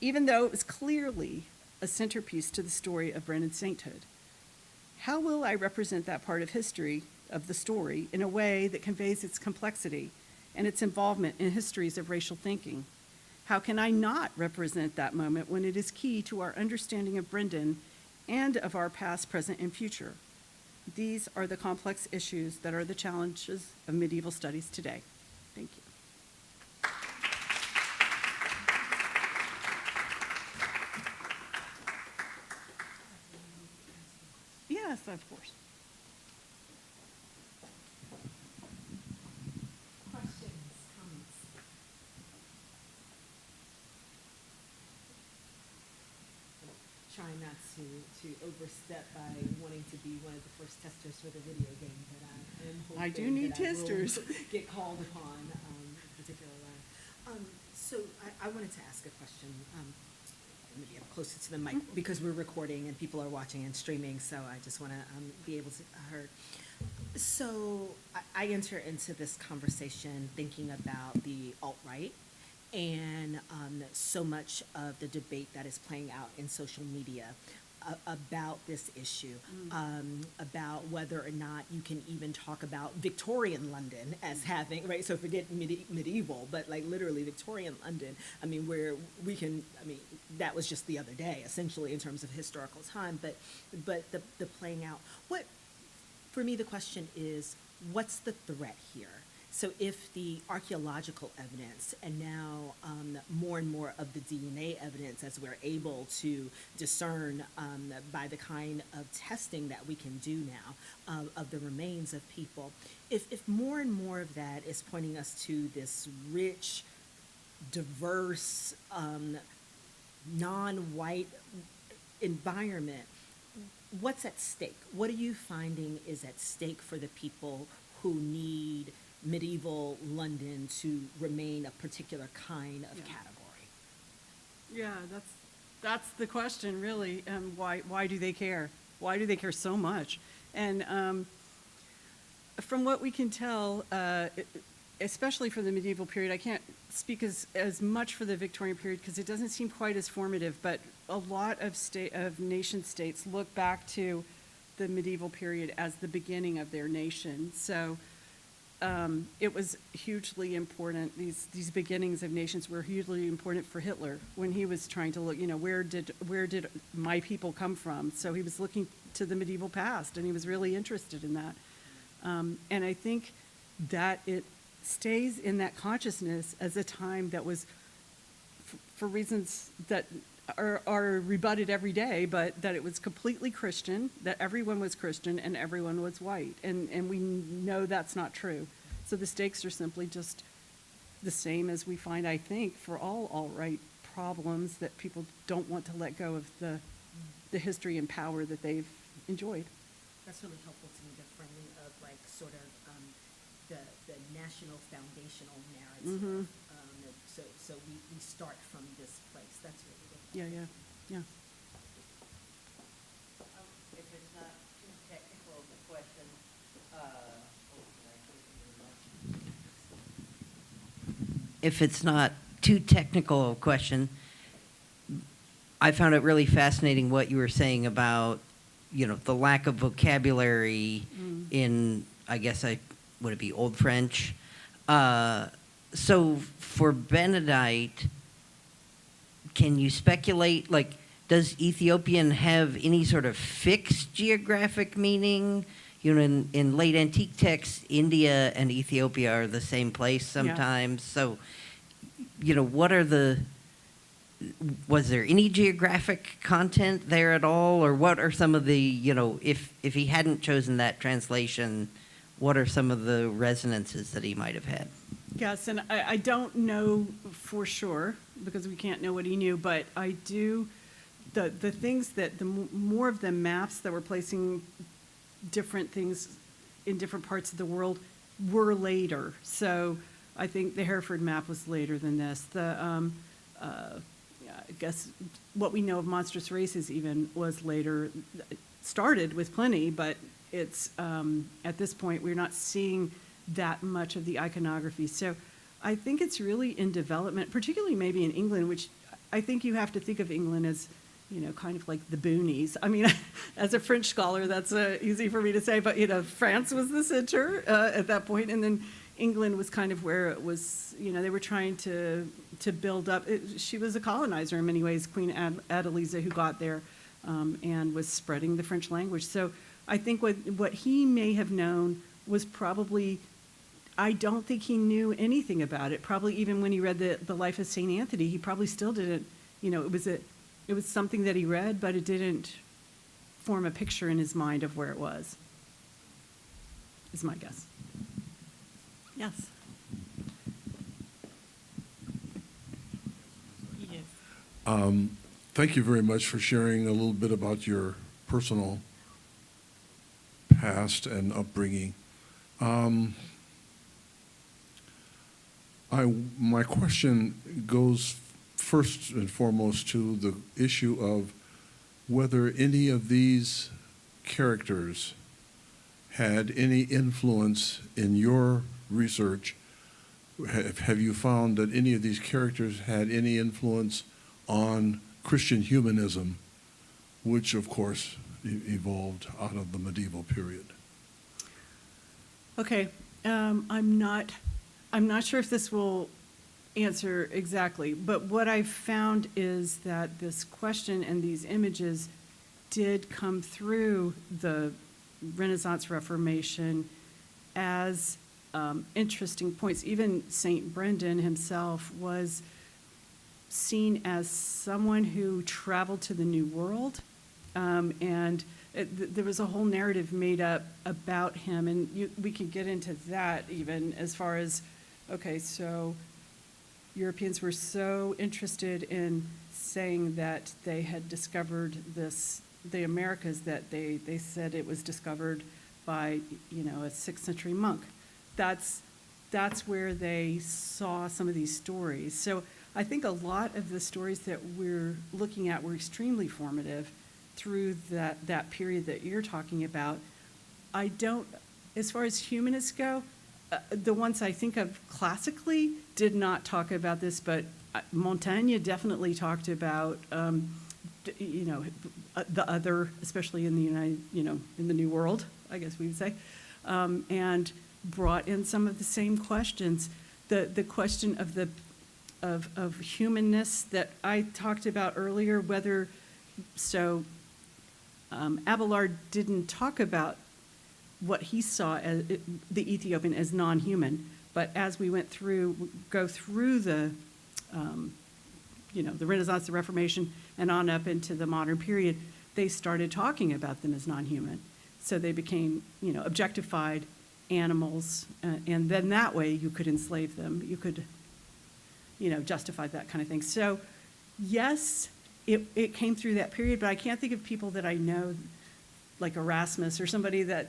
even though it was clearly a centerpiece to the story of Brendan's sainthood. How will I represent that part of history of the story in a way that conveys its complexity and its involvement in histories of racial thinking? How can I not represent that moment when it is key to our understanding of Brendan and of our past, present, and future? These are the complex issues that are the challenges of medieval studies today. Thank you. Yes, of course. Questions, comments? Trying not to overstep by wanting to be one of the first testers for the video game, but I am hoping I do need that I will testers. get called upon particular line. So I wanted to ask a question. Maybe I'm closer to the mic because we're recording and people are watching and streaming, so I just want to be able to hear. So I enter into this conversation thinking about the alt-right and so much of the debate that is playing out in social media about this issue, about whether or not you can even talk about Victorian London as having, right, so forget medieval, but like literally Victorian London, I mean, where we can, I mean, that was just the other day, essentially, in terms of historical time, but the playing out. For me, the question is, what's the threat here? So if the archaeological evidence and now more and more of the DNA evidence, as we're able to discern by the kind of testing that we can do now of the remains of people, if more and more of that is pointing us to this rich, diverse, non-white environment, what's at stake? What are you finding is at stake for the people who need medieval London to remain a particular kind of category? Yeah, that's the question, really. Why do they care? Why do they care so much? And from what we can tell, especially for the medieval period, I can't speak as much for the Victorian period because it doesn't seem quite as formative, but a lot of nation states look back to the medieval period as the beginning of their nation. So it was hugely important. These beginnings of nations were hugely important for Hitler when he was trying to look, where did my people come from? So he was looking to the medieval past, and he was really interested in that. And I think that it stays in that consciousness as a time that was, for reasons that are rebutted every day, but that it was completely Christian, that everyone was Christian and everyone was white. And we know that's not true. So the stakes are simply just the same as we find, I think, for all alt-right problems, that people don't want to let go of the history and power that they've enjoyed. That's really helpful to me, the framing of like sort of the national foundational narrative. So we start from this place. That's really good. Yeah. If it's not too technical of a question, if it's not too technical of a question, I found it really fascinating what you were saying about, the lack of vocabulary in, I guess would it be Old French? So for Benedite, can you speculate, does Ethiopian have any sort of fixed geographic meaning? In late antique texts, India and Ethiopia are the same place sometimes. Yeah. So, was there any geographic content there at all? Or what are some of the, if he hadn't chosen that translation, what are some of the resonances that he might have had? Yes, and I don't know for sure because we can't know what he knew, but I do, the things that, the more of the maps that were placing different things in different parts of the world were later. So I think the Hereford map was later than this. I guess what we know of monstrous races even was later, started with Pliny, but it's, at this point, we're not seeing that much of the iconography. So I think it's really in development, particularly maybe in England, which I think you have to think of England as, kind of like the boonies. I mean, as a French scholar, that's easy for me to say, but, France was the center at that point, and then England was kind of where it was, they were trying to build up. She was a colonizer in many ways, Queen Adeliza, who got there and was spreading the French language. So I think what he may have known was probably, I don't think he knew anything about it. Probably even when he read the Life of St. Anthony, he probably still didn't, it was something that he read, but it didn't form a picture in his mind of where it was, is my guess. Yes. Yes. Thank you very much for sharing a little bit about your personal past and upbringing. My question goes first and foremost to the issue of whether any of these characters had any influence in your research. Have you found that any of these characters had any influence on Christian humanism, which of course evolved out of the medieval period? Okay, I'm not sure if this will answer exactly, but what I've found is that this question and these images did come through the Renaissance Reformation as interesting points. Even St. Brendan himself was seen as someone who traveled to the New World, and there was a whole narrative made up about him, and we could get into that even as far as, okay, so Europeans were so interested in saying that they had discovered the Americas, that they said it was discovered by, a 6th century monk. That's where they saw some of these stories. So I think a lot of the stories that we're looking at were extremely formative through that period that you're talking about. As far as humanists go, the ones I think of classically did not talk about this, but Montaigne definitely talked about, the other, especially in in the New World, I guess we would say, and brought in some of the same questions. The question of humanness that I talked about earlier, Abelard didn't talk about what he saw as the Ethiopian as non-human, but as we go through the Renaissance, the Reformation, and on up into the modern period, they started talking about them as non-human. So they became, objectified animals, and then that way you could enslave them. You could, justify that kind of thing. So yes, it came through that period, but I can't think of people that I know, like Erasmus or somebody that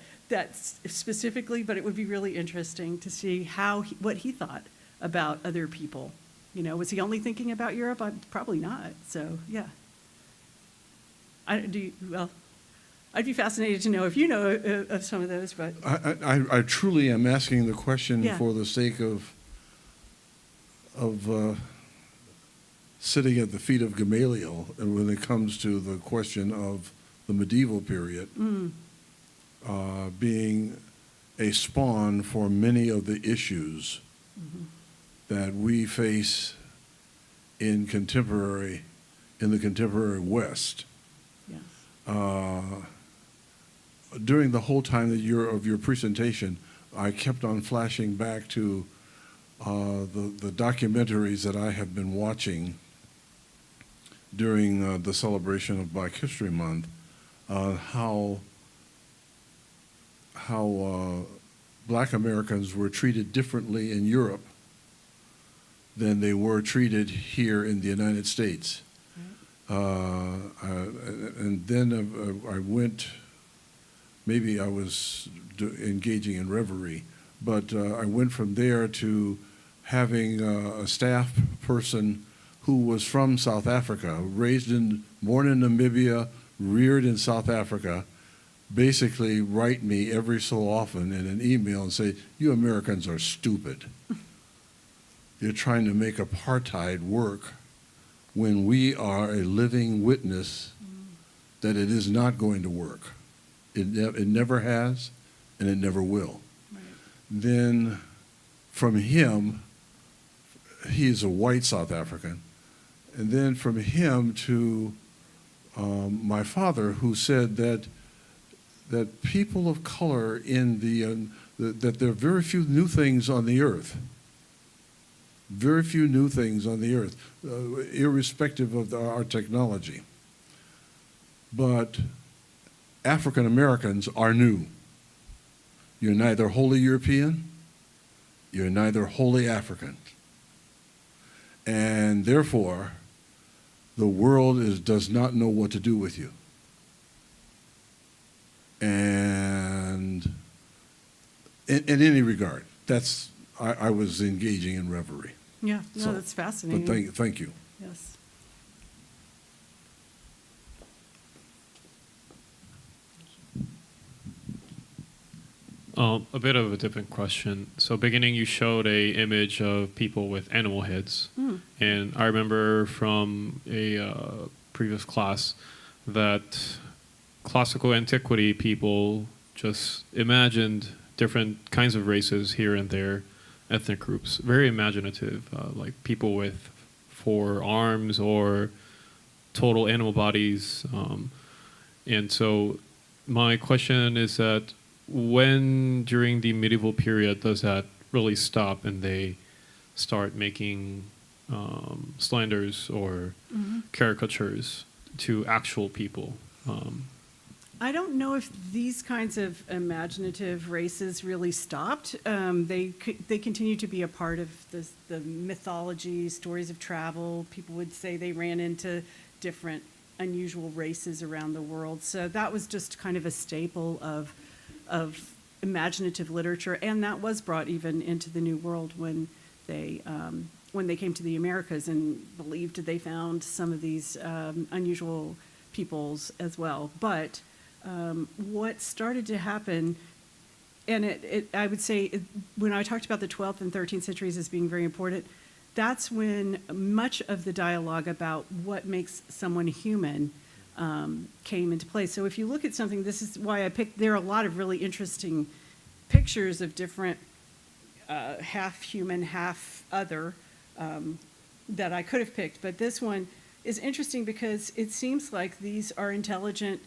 specifically, but it would be really interesting to see what he thought about other people. Was he only thinking about Europe? Probably not. So yeah. I'd be fascinated to know if you know of some of those, but. I truly am asking the question Yeah. for the sake of sitting at the feet of Gamaliel when it comes to the question of the medieval period being a spawn for many of the issues that we face in the contemporary West. Yes. During the whole time of your presentation, I kept on flashing back to the documentaries that I have been watching during the celebration of Black History Month, how Black Americans were treated differently in Europe than they were treated here in the United States. And then I went, maybe I was engaging in reverie, but I went from there to having a staff person who was from South Africa, born in Namibia, reared in South Africa, basically write me every so often in an email and say, "You Americans are stupid. You're trying to make apartheid work when we are a living witness that it is not going to work. It never has, and it never will." Right. Then from him, he is a white South African, and then from him to my father, who said that people of color that there are very few new things on the earth. Very few new things on the earth, irrespective of our technology. But African Americans are new. You're neither wholly European, you're neither wholly African. And therefore, the world does not know what to do with you. And in any regard, I was engaging in reverie. Yeah, no, So, that's fascinating. But thank you. Yes. A bit of a different question. So beginning you showed a image of people with animal heads. And I remember from a previous class that classical antiquity people just imagined different kinds of races here and there, ethnic groups, very imaginative, like people with 4 arms or total animal bodies. And so my question is that when during the medieval period does that really stop and they start making slanders or caricatures to actual people? I don't know if these kinds of imaginative races really stopped. They continue to be a part of the mythology, stories of travel. People would say they ran into different unusual races around the world. So that was just kind of a staple of imaginative literature, and that was brought even into the New World when they came to the Americas and believed they found some of these unusual peoples as well. But what started to happen, and I would say when I talked about the 12th and 13th centuries as being very important, that's when much of the dialogue about what makes someone human came into play. So if you look at something, this is why I picked, there are a lot of really interesting pictures of different half human, half other that I could have picked. But this one is interesting because it seems like these are intelligent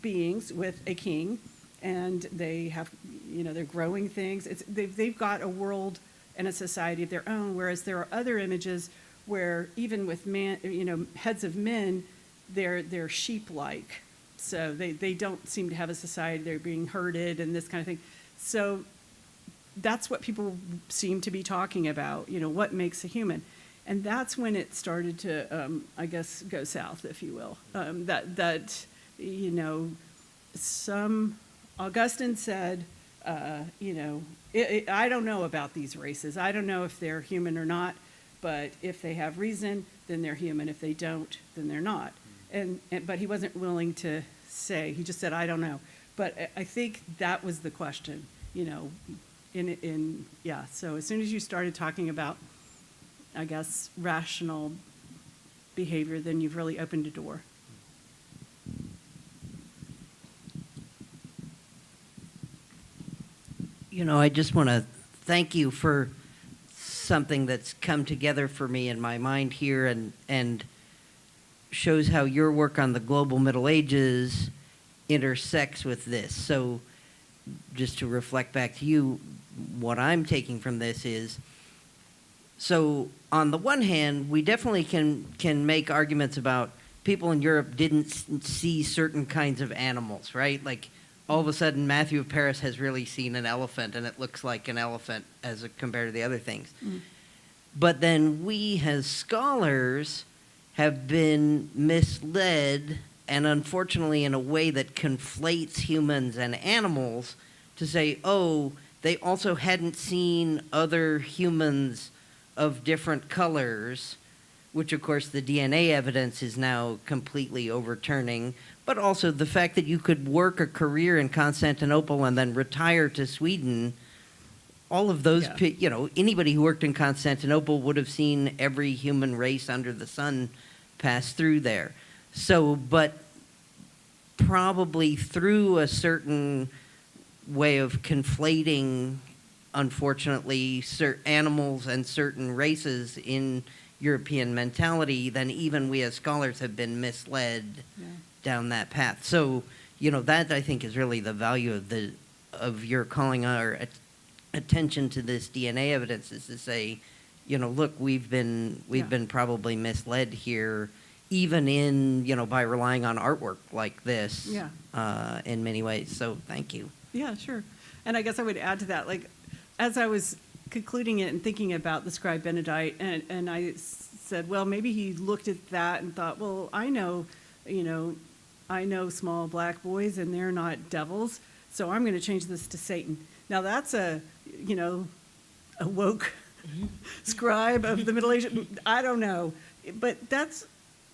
beings with a king, and they have, they're growing things. They've got a world and a society of their own, whereas there are other images where even with heads of men, they're sheep-like. So they don't seem to have a society. They're being herded and this kind of thing. So that's what people seem to be talking about, what makes a human. And that's when it started to, I guess, go south, if you will. Some Augustine said, I don't know about these races. I don't know if they're human or not, but if they have reason, then they're human. If they don't, then they're not. But he wasn't willing to say. He just said, I don't know. But I think that was the question, So as soon as you started talking about, I guess, rational behavior, then you've really opened a door. I just want to thank you for something that's come together for me in my mind here and shows how your work on the global Middle Ages intersects with this. So just to reflect back to you, what I'm taking from this is, so on the one hand, we definitely can make arguments about people in Europe didn't see certain kinds of animals, right? Like all of a sudden Matthew of Paris has really seen an elephant and it looks like an elephant compared to the other things. Mm. But then we as scholars have been misled, and unfortunately in a way that conflates humans and animals, to say, oh, they also hadn't seen other humans of different colors, which of course the DNA evidence is now completely overturning, but also the fact that you could work a career in Constantinople and then retire to Sweden. All of those, anybody who worked in Constantinople would have seen every human race under the sun pass through there. So, but probably through a certain way of conflating, unfortunately, certain animals and certain races in European mentality, then even we as scholars have been misled down that path. So, that I think is really the value of your calling our attention to this DNA evidence, is to say, look, we've been probably misled here, even in, by relying on artwork like this, in many ways. So thank you. Yeah, sure. And I guess I would add to that, like, as I was concluding it and thinking about the scribe Benedict, and I said, well, maybe he looked at that and thought, well, I know small black boys and they're not devils, so I'm going to change this to Satan. Now that's a woke scribe of the Middle Ages. I don't know, but that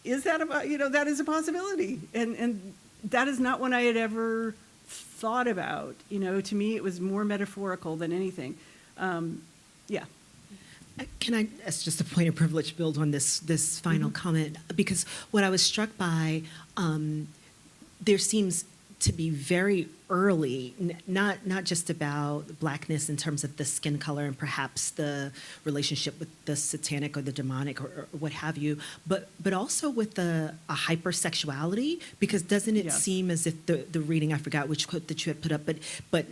is a possibility, and that is not one I had ever thought about. To me, it was more metaphorical than anything. Can I, as just a point of privilege, build on this final comment? Because what I was struck by, there seems to be very early, not just about Blackness in terms of the skin color and perhaps the relationship with the satanic or the demonic or what have you, but also with a hypersexuality, because doesn't it Yes. seem as if the reading, I forgot which quote that you had put up, but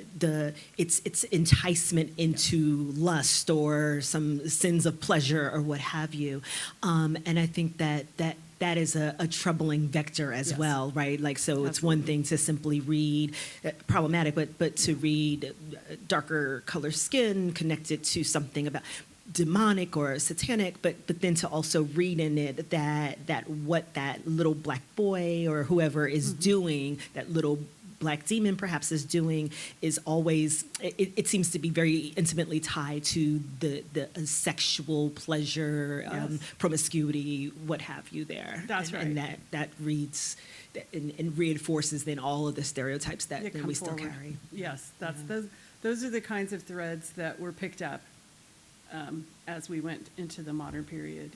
it's enticement into lust or some sins of pleasure or what have you, and I think that is a troubling vector as Yes. well, right? Like, so it's one thing to simply read, problematic, but to read darker color skin connected to something about demonic or satanic, but then to also read in it that what that little black boy or whoever is doing, that little black demon perhaps is doing, is always, it seems to be very intimately tied to the sexual pleasure, Yes. promiscuity, what have you there. That's And right. that reads and reinforces then all of the stereotypes that That we come still forward. carry. Yes, those are the kinds of threads that were picked up as we went into the modern period,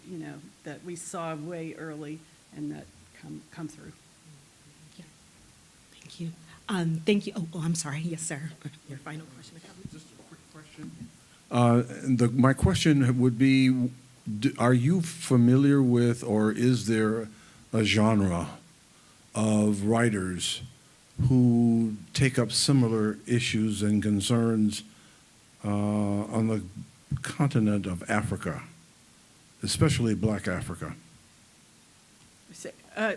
that we saw way early and that come through. Thank you. Thank you. Oh, I'm sorry. Yes, sir. Your final question. Just a quick question. My question would be, are you familiar with, or is there a genre of writers who take up similar issues and concerns on the continent of Africa, especially Black Africa?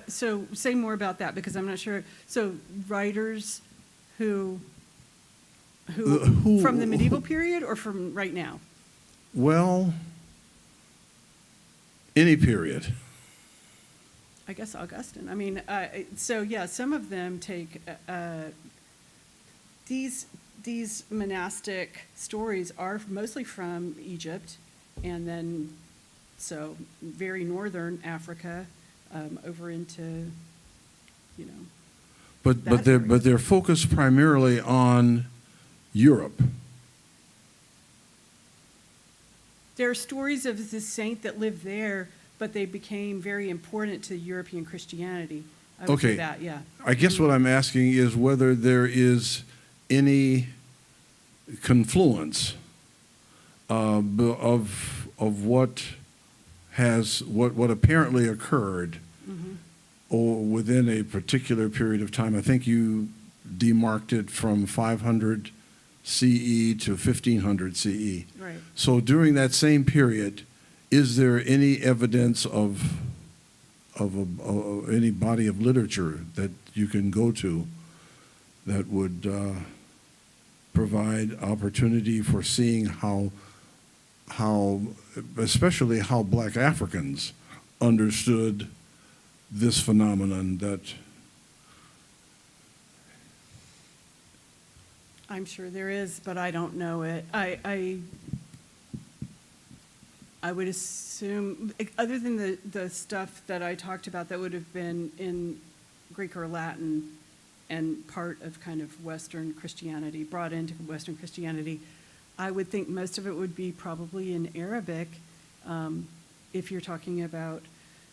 So say more about that, because I'm not sure. So writers who from the medieval period or from right now? Well, any period. I guess Augustine. I mean, so yeah, some of them take these monastic stories are mostly from Egypt, and then so very northern Africa, over into, But That area. they're focused primarily on Europe. There are stories of the saint that lived there, but they became very important to European Christianity. I would say Okay. that, yeah. I guess what I'm asking is whether there is any confluence of what apparently occurred or within a particular period of time. I think you demarked it from 500 CE to 1500 CE. Right. So during that same period, is there any evidence of any body of literature that you can go to that would provide opportunity for seeing how especially how Black Africans understood this phenomenon that I'm sure there is, but I don't know it. I would assume, other than the stuff that I talked about that would have been in Greek or Latin and part of kind of Western Christianity, brought into Western Christianity, I would think most of it would be probably in Arabic, if you're talking about,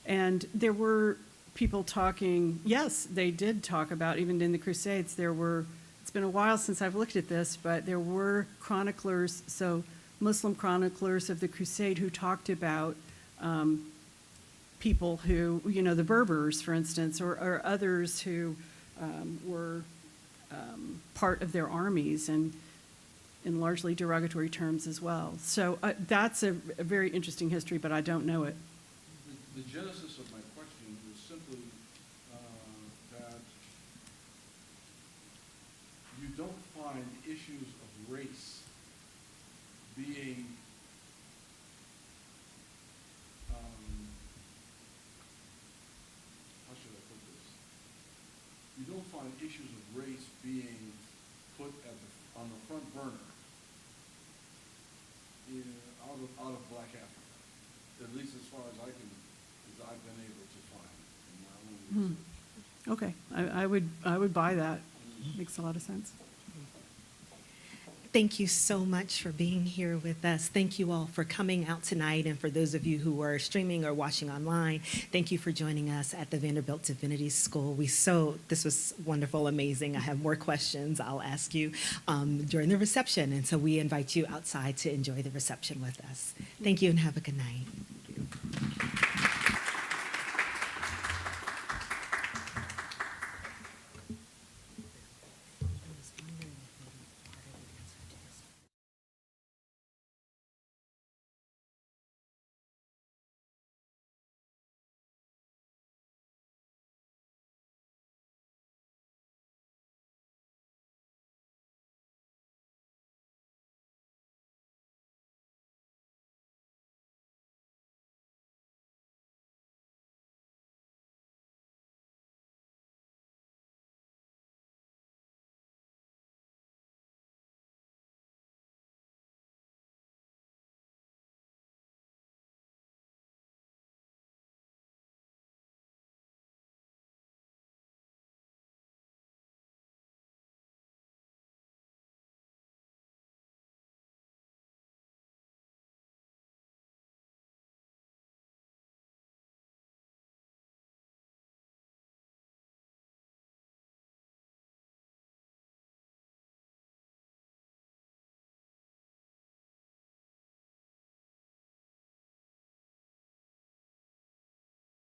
and there were people talking, yes, they did talk about, even in the Crusades, it's been a while since I've looked at this, but there were chroniclers, so Muslim chroniclers of the Crusade who talked about people who, the Berbers, for instance, or others who were part of their armies, and in largely derogatory terms as well. So that's a very interesting history, but I don't know it. the genesis of my question was simply that you don't find issues of race being how should I put this? You don't find issues of race being put on the front burner out of Black Africa, at least as far as I've been able to find in my own research. Okay, I would buy that. Makes a lot of sense. Thank you so much for being here with us. Thank you all for coming out tonight. And for those of you who are streaming or watching online, thank you for joining us at the Vanderbilt Divinity School. This was wonderful, amazing. I have more questions I'll ask you during the reception. And so we invite you outside to enjoy the reception with us. Thank you and have a good night.